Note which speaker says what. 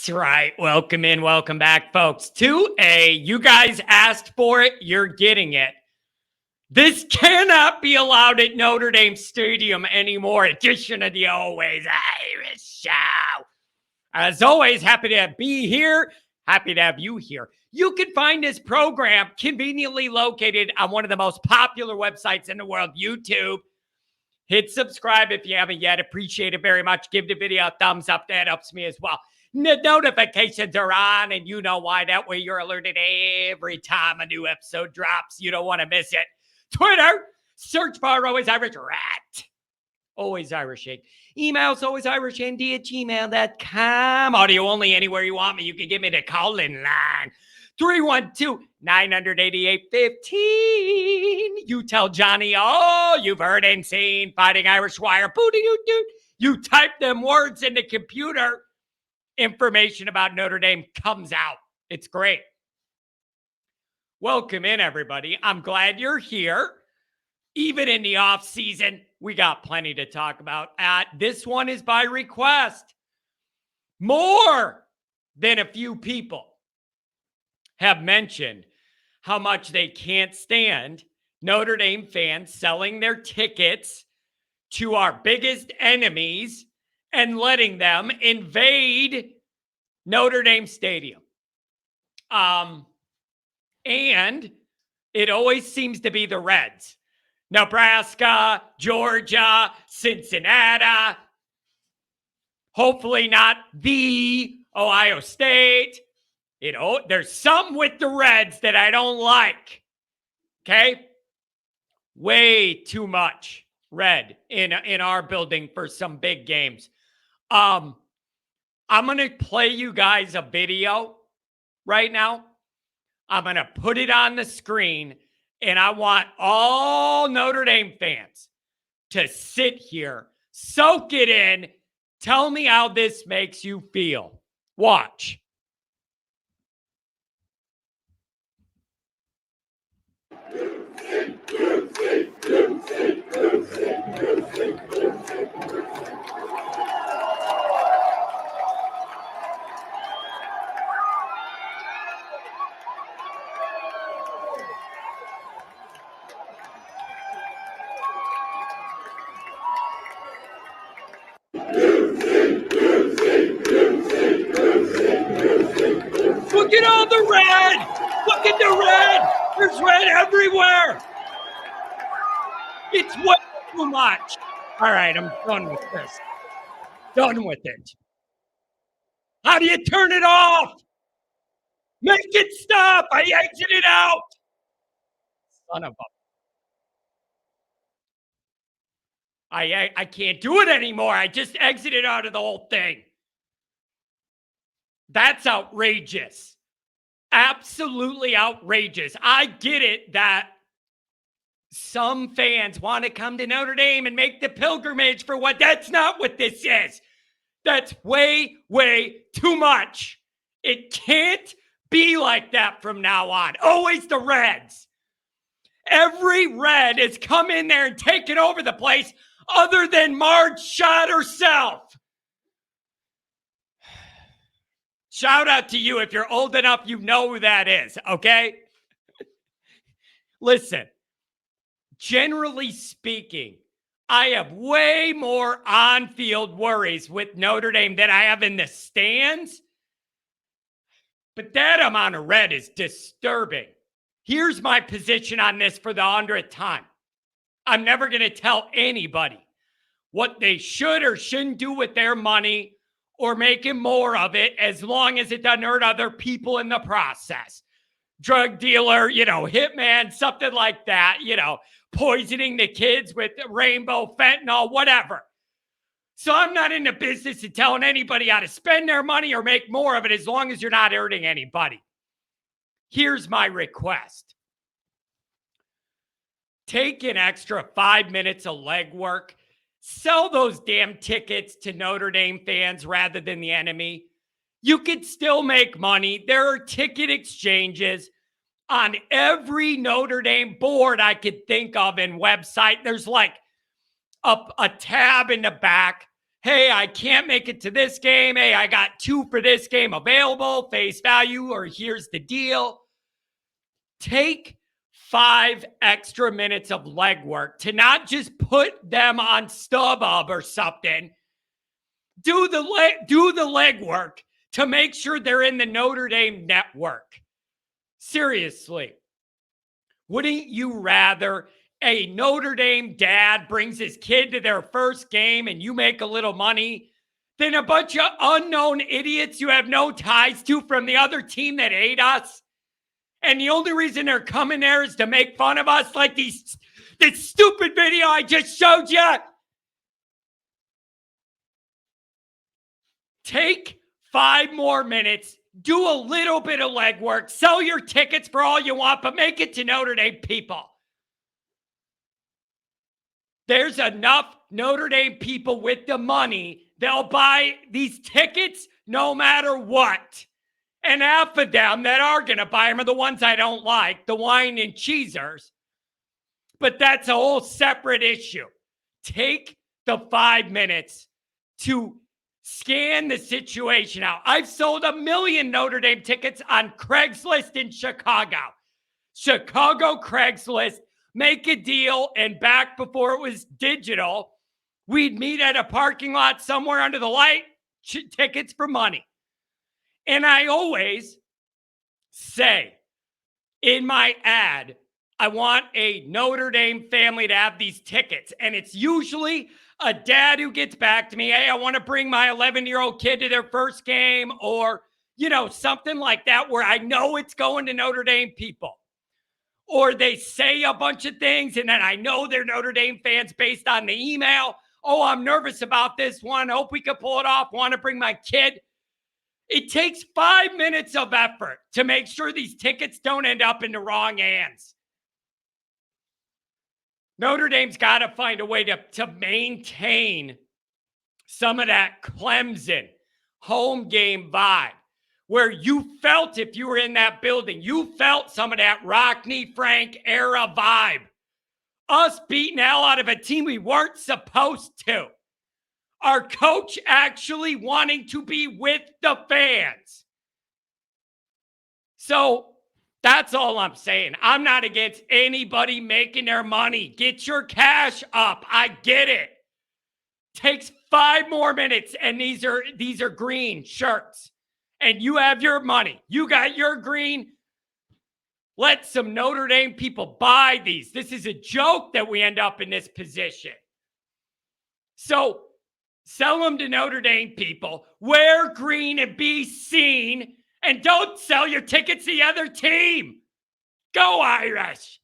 Speaker 1: That's right. Welcome in, welcome back, folks, to you guys asked for it, you're getting it. This cannot be allowed at Notre Dame Stadium anymore. Edition of the Always Irish Show. As always, happy to be here. Happy to have you here. You can find this program conveniently located on one of the most popular websites in the world, YouTube. Hit subscribe if you haven't yet. Appreciate it very much. Give the video a thumbs up. That helps me as well. Notifications are on, and you know why. That way you're alerted every time a new episode drops. You don't want to miss it. Twitter, search bar Always Irish Rat. Always Irish Shade. Emails, alwaysirishnd@gmail.com. Audio only anywhere you want me. You can give me the call-in line. 312-988-15. You tell Johnny all you've heard and seen. Fighting Irish Wire. Booty-doo-doo. You type them words in the computer. Information about Notre Dame comes out. It's great. Welcome in, everybody. I'm glad you're here. Even in the off season, we got plenty to talk about. This one is by request. More than a few people have mentioned how much they can't stand Notre Dame fans selling their tickets to our biggest enemies and letting them invade Notre Dame Stadium. And it always seems to be the Reds. Nebraska, Georgia, Cincinnati. Hopefully not the Ohio State. There's some with the Reds that I don't like. Okay? Way too much red in our building for some big games. I'm going to play you guys a video right now. I'm going to put it on the screen, and I want all Notre Dame fans to sit here, soak it in, tell me how this makes you feel. Watch. Look at all the red! Look at the red! There's red everywhere! It's way too much. All right, I'm done with this. Done with it. How do you turn it off? Make it stop! I exited out! Son of a... I can't do it anymore. I just exited out of the whole thing. That's outrageous. Absolutely outrageous. I get it that some fans want to come to Notre Dame and make the pilgrimage for what. That's not what this is. That's way, way too much. It can't be like that from now on. Always the Reds. Every Red has come in there and taken over the place other than Marge Schott herself. Shout out to you. If you're old enough, you know who that is, okay? Listen, generally speaking, I have way more on-field worries with Notre Dame than I have in the stands. But that amount of red is disturbing. Here's my position on this for the 100th time. I'm never going to tell anybody what they should or shouldn't do with their money or making more of it as long as it doesn't hurt other people in the process. Drug dealer, hitman, something like that, poisoning the kids with rainbow fentanyl, whatever. So I'm not in the business of telling anybody how to spend their money or make more of it as long as you're not hurting anybody. Here's my request. Take an extra 5 minutes of legwork. Sell those damn tickets to Notre Dame fans rather than the enemy. You could still make money. There are ticket exchanges on every Notre Dame board I could think of and website. There's like a tab in the back Hey, I can't make it to this game. Hey, I got 2 for this game available, face value, or here's the deal. Take 5 extra minutes of legwork to not just put them on StubHub or something. Do the legwork to make sure they're in the Notre Dame network. Seriously. Wouldn't you rather a Notre Dame dad brings his kid to their first game and you make a little money than a bunch of unknown idiots you have no ties to from the other team that hate us? And the only reason they're coming there is to make fun of us, like this stupid video I just showed you. Take 5 more minutes, do a little bit of legwork, sell your tickets for all you want, but make it to Notre Dame people. There's enough Notre Dame people with the money. They'll buy these tickets no matter what. And half of them that are going to buy them are the ones I don't like, the wine and cheesers. But that's a whole separate issue. Take the 5 minutes to scan the situation out. I've sold 1 million Notre Dame tickets on Craigslist in Chicago. Chicago Craigslist, make a deal, and back before it was digital, we'd meet at a parking lot somewhere under the light, tickets for money. And I always say in my ad, I want a Notre Dame family to have these tickets. And it's usually a dad who gets back to me, hey, I want to bring my 11-year-old kid to their first game, or, something like that where I know it's going to Notre Dame people. Or they say a bunch of things and then I know they're Notre Dame fans based on the email. Oh, I'm nervous about this one. Hope we can pull it off. Want to bring my kid. It takes 5 minutes of effort to make sure these tickets don't end up in the wrong hands. Notre Dame's got to find a way to maintain some of that Clemson home game vibe, where you felt, if you were in that building, you felt some of that Rockne Frank era vibe. Us beating hell out of a team we weren't supposed to. Our coach actually wanting to be with the fans. So that's all I'm saying. I'm not against anybody making their money. Get your cash up. I get it. Takes 5 more minutes, and these are green shirts. And you have your money. You got your green. Let some Notre Dame people buy these. This is a joke that we end up in this position. So sell them to Notre Dame people. Wear green and be seen. And don't sell your tickets to the other team. Go Irish.